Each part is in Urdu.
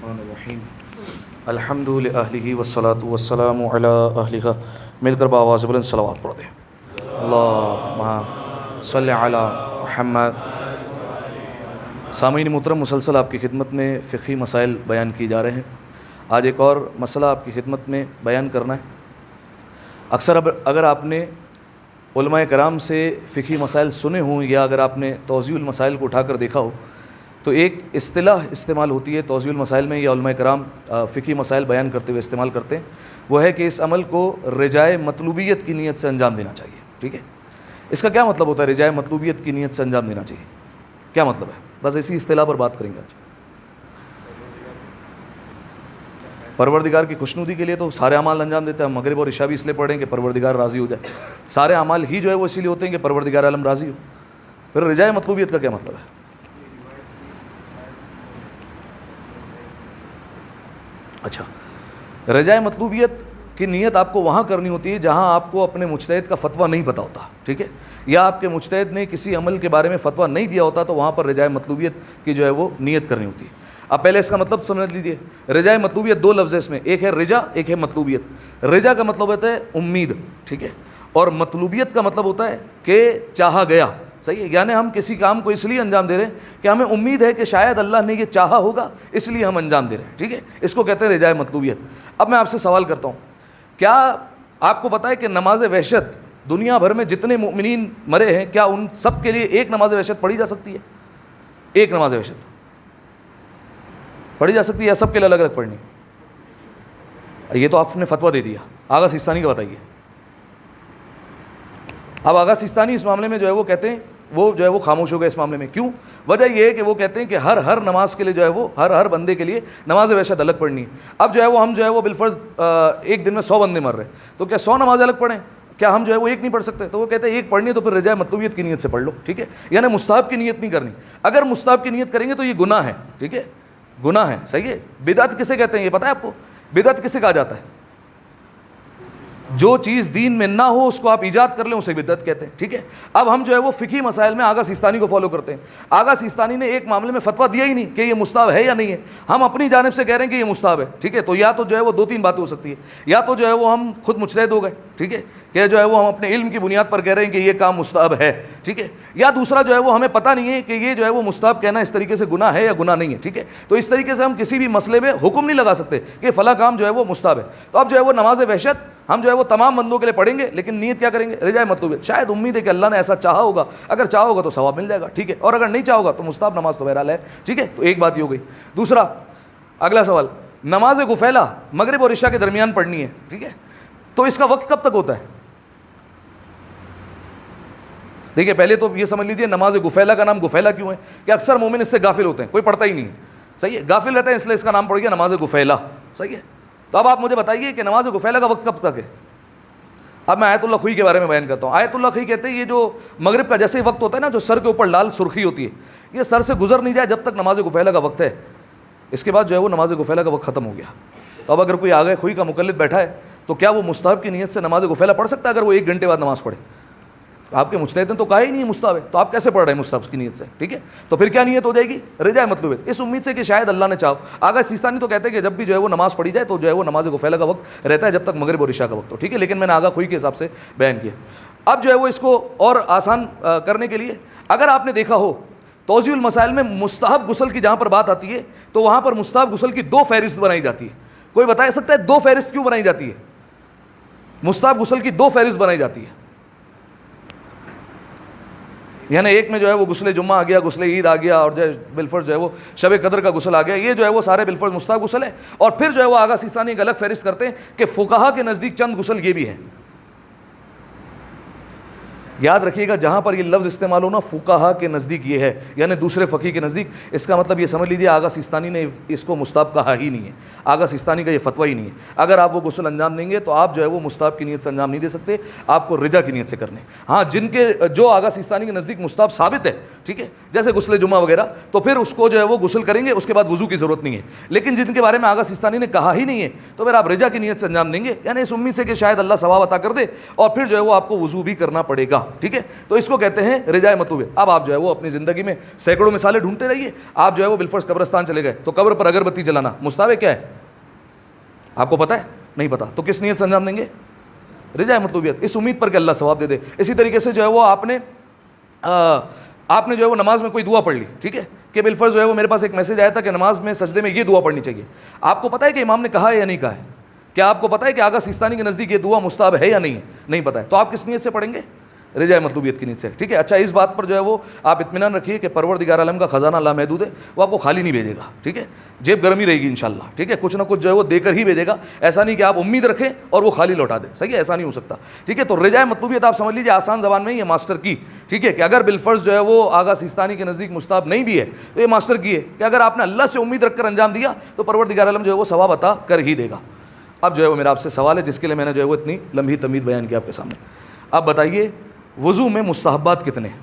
الرحمن الرحیم الحمد للہ والصلاۃ والسلام علی اہلہ. مل کر بآواز بلند صلوات پڑھ دیں. اللہم صلی علی محمد. سامعین محترم، مسلسل آپ کی خدمت میں فقہی مسائل بیان کی جا رہے ہیں. آج ایک اور مسئلہ آپ کی خدمت میں بیان کرنا ہے. اکثر اگر آپ نے علماء کرام سے فقہی مسائل سنے ہوں یا اگر آپ نے توضیح المسائل کو اٹھا کر دیکھا ہو تو ایک اصطلاح استعمال ہوتی ہے توضیح المسائل میں، یا علماء کرام فقہی مسائل بیان کرتے ہوئے استعمال کرتے ہیں. وہ ہے کہ اس عمل کو رجائے مطلوبیت کی نیت سے انجام دینا چاہیے. ٹھیک ہے، اس کا کیا مطلب ہوتا ہے رجائے مطلوبیت کی نیت سے انجام دینا چاہیے؟ کیا مطلب ہے؟ بس اسی اصطلاح پر بات کریں گے آج. پروردگار کی خوشنودی کے لیے تو سارے اعمال انجام دیتے ہیں. ہم مغرب اور عشاء بھی اس لیے پڑھیں کہ پروردگار راضی ہو جائے. سارے اعمال ہی جو ہے وہ اسی لیے ہوتے ہیں کہ پروردگار عالم راضی ہو. پھر رجائے مطلوبیت کا کیا مطلب ہے؟ اچھا، رجائے مطلوبیت کی نیت آپ کو وہاں کرنی ہوتی ہے جہاں آپ کو اپنے مجتہد کا فتویٰ نہیں پتہ ہوتا. ٹھیک ہے، یا آپ کے مجتہد نے کسی عمل کے بارے میں فتویٰ نہیں دیا ہوتا تو وہاں پر رجائے مطلوبیت کی جو ہے وہ نیت کرنی ہوتی ہے. اب پہلے اس کا مطلب سمجھ لیجئے. رجائے مطلوبیت دو لفظ ہے اس میں، ایک ہے رجا، ایک ہے مطلوبیت. رجا کا مطلب ہوتا ہے امید، ٹھیک ہے، اور مطلوبیت کا مطلب ہوتا ہے کہ چاہا گیا. صحیح ہے، یعنی ہم کسی کام کو اس لیے انجام دے رہے ہیں کہ ہمیں امید ہے کہ شاید اللہ نے یہ چاہا ہوگا، اس لیے ہم انجام دے رہے ہیں. ٹھیک ہے، اس کو کہتے ہیں رجائے مطلوبیت. اب میں آپ سے سوال کرتا ہوں، کیا آپ کو پتہ ہے کہ نماز وحشت دنیا بھر میں جتنے مومنین مرے ہیں کیا ان سب کے لیے ایک نماز وحشت پڑھی جا سکتی ہے؟ ایک نماز وحشت پڑھی جا سکتی ہے یا سب کے لیے الگ الگ پڑھنی؟ یہ تو آپ نے فتویٰ دے دیا. آغا سیستانی کا بتائیے. اب آغا سیستانی اس معاملے میں جو ہے وہ کہتے ہیں، وہ جو ہے وہ خاموش ہو گئے اس معاملے میں. کیوں؟ وجہ یہ ہے کہ وہ کہتے ہیں کہ ہر نماز کے لیے جو ہے وہ ہر بندے کے لیے نماز وحشت الگ پڑھنی ہے. اب جو ہے وہ ہم جو ہے وہ بالفرض ایک دن میں 100 بندے مر رہے ہیں تو کیا 100 نمازیں الگ پڑھیں؟ کیا ہم جو ہے وہ ایک نہیں پڑھ سکتے؟ تو وہ کہتے ہیں ایک پڑھنی ہے تو پھر رجائے مطلوبیت کی نیت سے پڑھ لو. ٹھیک ہے، یعنی مستحب کی نیت نہیں کرنی. اگر مستحب کی نیت کریں گے تو یہ گناہ ہے. ٹھیک ہے، گناہ ہے. صحیح ہے. بدعت کسے کہتے ہیں یہ پتہ ہے آپ کو؟ بدعت کسے کہا جاتا ہے؟ جو چیز دین میں نہ ہو اس کو آپ ایجاد کر لیں اسے بدعت کہتے ہیں. ٹھیک ہے، اب ہم جو ہے وہ فقہی مسائل میں آغا سیستانی کو فالو کرتے ہیں. آغا سیستانی نے ایک معاملے میں فتویٰ دیا ہی نہیں کہ یہ مستحب ہے یا نہیں ہے. ہم اپنی جانب سے کہہ رہے ہیں کہ یہ مستحب ہے. ٹھیک ہے، تو یا تو جو ہے وہ دو تین باتیں ہو سکتی ہے. یا تو جو ہے وہ ہم خود مجتہد ہو گئے، ٹھیک ہے، کہ جو ہے وہ ہم اپنے علم کی بنیاد پر کہہ رہے ہیں کہ یہ کام مستحب ہے. ٹھیک ہے، یا دوسرا جو ہے وہ ہمیں پتہ نہیں ہے کہ یہ جو ہے وہ مستحب کہنا اس طریقے سے گناہ ہے یا گناہ نہیں ہے. ٹھیک ہے، تو اس طریقے سے ہم کسی بھی مسئلے میں حکم نہیں لگا سکتے کہ فلاں کام جو ہے وہ مستحب ہے. تو اب جو ہے وہ نماز وحشت ہم جو ہے وہ تمام بندوں کے لیے پڑھیں گے، لیکن نیت کیا کریں گے؟ رجائے مطلوبیت. شاید امید ہے کہ اللہ نے ایسا چاہا ہوگا، اگر چاہا ہوگا تو ثواب مل جائے گا. ٹھیک ہے، اور اگر نہیں چاہا ہوگا تو مستحب نماز تو بہرحال ہے. ٹھیک ہے، تو ایک بات یہ ہو گئی. دوسرا اگلا سوال، نماز گفیلہ مغرب اور عشاء کے درمیان پڑھنی ہے. ٹھیک ہے، تو اس کا وقت کب تک ہوتا ہے؟ دیکھیے پہلے تو یہ سمجھ لیجئے نماز گفیلہ کا نام گفیلہ کیوں ہے کہ اکثر مومن اس سے غافل ہوتے ہیں، کوئی پڑھتا ہی نہیں ہے. صحیح ہے، غافل رہتے ہیں اس لیے اس کا نام پڑ گیا نماز گفیلہ. صحیح ہے، تو اب آپ مجھے بتائیے کہ نماز گفیلہ کا وقت کب تک ہے؟ اب میں آیت اللہ خوئی کے بارے میں بیان کرتا ہوں. آیت اللہ خوئی کہتے ہیں یہ جو مغرب کا جیسے وقت ہوتا ہے نا، جو سر کے اوپر لال سرخی ہوتی ہے، یہ سر سے گزر نہیں جائے جب تک نماز گفیلہ کا وقت ہے. اس کے بعد جو ہے وہ نماز گفیلہ کا وقت ختم ہو گیا. تو اب اگر کوئی آگے خوئی کا مقلد بیٹھا ہے تو کیا وہ مستحب کی نیت سے نماز گفیلہ پڑھ سکتا ہے اگر وہ 1 گھنٹے بعد نماز پڑھے؟ آپ کے مجتہد نے تو کہا ہی نہیں مستحب ہے، تو آپ کیسے پڑھ رہے ہیں مستحب کی نیت سے؟ ٹھیک ہے، تو پھر کیا نیت ہو جائے گی؟ رجائے مطلوبیت، اس امید سے کہ شاید اللہ نے چاہو. آغا سیستانی تو کہتے ہیں کہ جب بھی جو ہے وہ نماز پڑھی جائے تو جو ہے وہ نماز گفیلہ کا وقت رہتا ہے جب تک مغرب اور عشاء کا وقت ہو. ٹھیک ہے، لیکن میں نے آغا خوئی کے حساب سے بیان کیا. اب جو ہے وہ اس کو اور آسان کرنے کے لیے اگر آپ نے دیکھا ہو توضیح المسائل میں مستحب غسل کی جہاں پر بات آتی ہے تو وہاں پر مستحب غسل کی 2 فہرست بنائی جاتی ہے. کوئی بتا سکتا ہے 2 فہرست کیوں بنائی جاتی ہے؟ مستحب غسل کی 2 فہرست بنائی جاتی ہے. یعنی ایک میں جو ہے وہ غسل جمعہ آ گیا، غسل عید آ گیا، اور جو ہے بالفرض جو ہے وہ شب قدر کا غسل آ گیا. یہ جو ہے وہ سارے بالفرض مستحب غسل ہے. اور پھر جو ہے وہ آغا سیستانی ایک الگ فہرست کرتے ہیں کہ فقہا کے نزدیک چند غسل یہ بھی ہیں. یاد رکھیے گا جہاں پر یہ لفظ استعمال ہونا فقہا کے نزدیک یہ ہے، یعنی دوسرے فقیہ کے نزدیک، اس کا مطلب یہ سمجھ لیجیے آغا سیستانی نے اس کو مستحب کہا ہی نہیں ہے. آغا سیستانی کا یہ فتویٰ ہی نہیں ہے. اگر آپ وہ غسل انجام دیں گے تو آپ جو ہے وہ مستحب کی نیت سے انجام نہیں دے سکتے، آپ کو رجا کی نیت سے کرنے. ہاں جن کے جو آغا سیستانی کے نزدیک مستحب ثابت ہے، ٹھیک ہے، جیسے غسل جمعہ وغیرہ، تو پھر اس کو جو ہے وہ غسل کریں گے، اس کے بعد وضو کی ضرورت نہیں ہے. لیکن جن کے بارے میں آغا سیستانی نے کہا ہی نہیں ہے تو پھر آپ رجا کی نیت سے انجام دیں گے، یعنی اس امید سے کہ شاید اللہ ثواب عطا کر دے، اور پھر جو ہے وہ آپ کو وضو بھی کرنا پڑے گا. ٹھیک ہے. تو اس کو کہتے ہیں رجاء مطلوبیت. اب آپ جو ہے وہ اپنی زندگی میں سینکڑوں مثالیں ڈھونڈتے رہیے. آپ جو ہے وہ بالفرض قبرستان چلے گئے تو قبر پر اگر بتی جلانا مستحب کیا ہے آپ کو پتہ ہے؟ نہیں پتا. تو کس نیت سے انجام دیں گے؟ رجاء مطلوبیت, اس امید پر کہ اللہ ثواب دے دے. اسی طریقے سے جو ہے وہ آپ نے جو ہے وہ نماز میں کوئی دعا پڑھ لی, ٹھیک ہے, کہ بالفرض جو ہے وہ میرے پاس ایک میسج آیا تھا کہ نماز میں سجدے میں یہ دعا پڑھنی چاہیے. آپ کو پتہ ہے کہ امام نے کہا ہے یا نہیں کہا ہے؟ کیا آپ کو پتہ ہے کہ آغا سیستانی کے نزدیک یہ دعا مستحب ہے یا نہیں ہے؟ نہیں پتہ ہے. تو آپ کس نیت سے پڑھیں گے؟ رجاء مطلوبیت کی نیت سے, ٹھیک ہے. اچھا, اس بات پر جو ہے وہ آپ اطمینان رکھیے کہ پروردگار عالم کا خزانہ لامحدود ہے, وہ آپ کو خالی نہیں بھیجے گا, ٹھیک ہے. جیب گرمی رہے گی انشاءاللہ, ٹھیک ہے. کچھ نہ کچھ جو ہے وہ دے کر ہی بھیجے گا. ایسا نہیں کہ آپ امید رکھیں اور وہ خالی لوٹا دیں, صحیح ہے, ایسا نہیں ہو سکتا, ٹھیک ہے. تو رجاء مطلوبیت آپ سمجھ لیجیے آسان زبان میں یہ ماسٹر کی, ٹھیک ہے, کہ اگر بالفرض جو ہے وہ آغا سیستانی کے نزدیک مستحب نہیں بھی ہے تو یہ ماسٹر کی ہے کہ اگر آپ نے اللہ سے امید رکھ کر انجام دیا تو پروردگار عالم جو ہے وہ ثواب عطا کر ہی دے گا. اب جو ہے وہ میرا آپ سے سوال ہے جس کے لیے میں نے جو ہے وہ اتنی لمبی تمہید بیان کیا آپ کے سامنے. اب بتائیے وضو میں مستحبات کتنے ہیں؟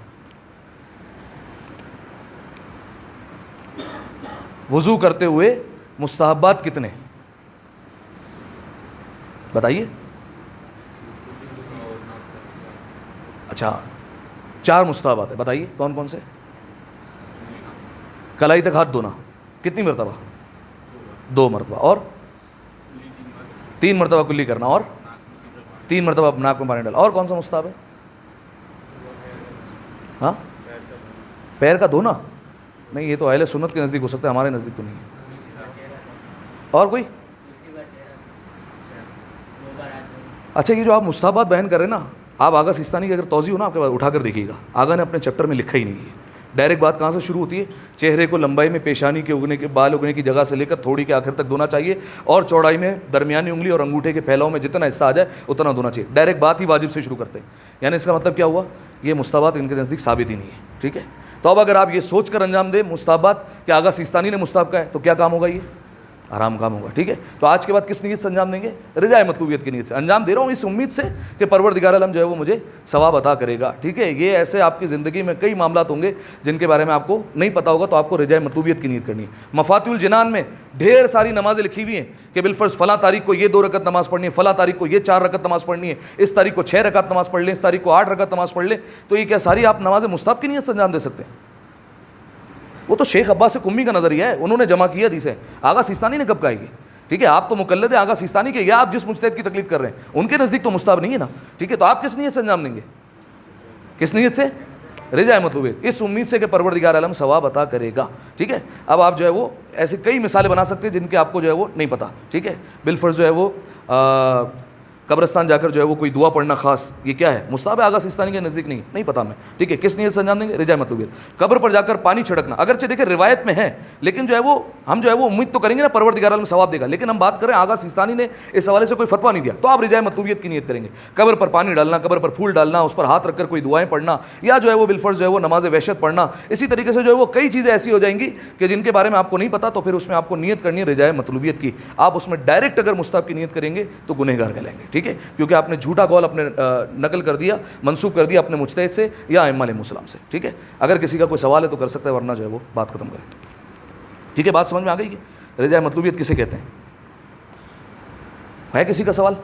وضو کرتے ہوئے مستحبات کتنے بتائیے؟ اچھا, 4 مستحبات ہیں, بتائیے کون کون سے؟ کلائی تک ہاتھ دھونا کتنی مرتبہ؟ 2 مرتبہ. اور 3 مرتبہ کلی کرنا, اور 3 مرتبہ ناک میں پانی ڈالا. اور کون سا مستحب ہے؟ ہاں, پیر کا دھونا؟ نہیں, یہ تو اہل سنت کے نزدیک ہو سکتا ہے, ہمارے نزدیک تو نہیں ہے. اور کوئی؟ اچھا, یہ جو آپ مستحبات بیان کر رہے ہیں نا, آپ آغا سیستانی کی اگر توضیح ہو نا آپ کے پاس اٹھا کر دیکھیے گا, آغا نے اپنے چیپٹر میں لکھا ہی نہیں ہے. ڈائریکٹ بات کہاں سے شروع ہوتی ہے؟ چہرے کو لمبائی میں پیشانی کے اگنے کے بال اگنے کی جگہ سے لے کر تھوڑی کے آخر تک دھونا چاہیے, اور چوڑائی میں درمیانی انگلی اور انگوٹھے کے پھیلاؤ میں جتنا حصہ آ جائے اتنا دھونا چاہیے. ڈائریکٹ بات ہی واجب سے شروع کرتے ہیں. یعنی اس کا مطلب کیا ہوا؟ یہ مستحبات ان کے نزدیک ثابت ہی نہیں ہے, ٹھیک ہے. تو اب اگر آپ یہ سوچ کر انجام دیں مستحبات کہ آغا سیستانی نے مستحب کا ہے تو کیا کام ہوگا؟ یہ حرام کام ہوگا, ٹھیک ہے. تو آج کے بعد کس نیت سے انجام دیں گے؟ رجاء مطلوبیت کی نیت سے انجام دے رہا ہوں, اس امید سے کہ پروردگار عالم جو ہے وہ مجھے ثواب عطا کرے گا, ٹھیک ہے. یہ ایسے آپ کی زندگی میں کئی معاملات ہوں گے جن کے بارے میں آپ کو نہیں پتا ہوگا, تو آپ کو رجاء مطلوبیت کی نیت کرنی ہے. مفاتیح الجنان میں ڈھیر ساری نمازیں لکھی ہوئی ہیں کہ بالفرض فلاں تاریخ کو یہ 2 رکعت نماز پڑھنی ہے, فلاں تاریخ کو یہ 4 رکعت نماز پڑھنی ہے, اس تاریخ کو 6 رکعت نماز پڑھ لیں, اس تاریخ کو 8 رکعت نماز پڑھ لیں. تو یہ کیا ساری آپ نمازیں مستحب کی نیت سے انجام دے سکتے ہیں؟ وہ تو شیخ عباس قمی کا نظریہ ہے, انہوں نے جمع کیا حدیثیں. آغا سیستانی نے کب کہا یہ؟ ٹھیک ہے, آپ تو مقلد ہیں آغا سیستانی کے, یا آپ جس مجتہد کی تقلید کر رہے ہیں ان کے نزدیک تو مستحب نہیں ہے نا, ٹھیک ہے. تو آپ کس نیت سے انجام دیں گے؟ کس نیت سے؟ رجاء مطلوبیت, اس امید سے کہ پروردگار عالم ثواب عطا کرے گا, ٹھیک ہے. اب آپ جو ہے وہ ایسی کئی مثالیں بنا سکتے ہیں جن کے آپ کو جو ہے وہ نہیں پتا, ٹھیک ہے. بالفرض جو ہے وہ قبرستان جا کر جو ہے وہ کوئی دعا پڑھنا خاص, یہ کیا ہے؟ مستحب ہے آغا سیستانی کے نزدیک نہیں پتا میں, ٹھیک ہے. کس نیت سے انجام دیں گے؟ رجاء مطلوبیت. قبر پر جا کر پانی چھڑکنا, اگرچہ دیکھیں روایت میں ہے, لیکن جو ہے وہ ہم جو ہے وہ امید تو کریں گے نا پروردگار عالم ثواب دے گا, لیکن ہم بات کریں آغا سیستانی نے اس حوالے سے کوئی فتویٰ نہیں دیا, تو آپ رجاء مطلوبیت کی نیت کریں گے. قبر پر پانی ڈالنا, قبر پر پھول ڈالنا, اس پر ہاتھ رکھ کر کوئی دعائیں پڑھنا, یا جو ہے وہ بالفرض جو ہے وہ نماز وحشت پڑھنا, اسی طریقے سے جو ہے وہ کئی چیزیں ایسی ہو جائیں گی کہ جن کے بارے میں آپ کو نہیں پتا, تو پھر اس میں آپ کو نیت کرنی ہے رجاء مطلوبیت کی. آپ اس میں ڈائریکٹ اگر مستحب کی نیت کریں گے تو گنہگار کہلائیں گے, ٹھیک ہے, کیونکہ آپ نے جھوٹا قول اپنے نقل کر دیا, منسوب کر دیا اپنے مجتہد سے یا ائمہ علیہ السلام سے, ٹھیک ہے. اگر کسی کا کوئی سوال ہے تو کر سکتا ہے, ورنہ جو ہے وہ بات ختم کریں, ٹھیک ہے. بات سمجھ میں آ گئی کہ رجاء مطلوبیت کسے کہتے ہیں؟ ہے کسی کا سوال؟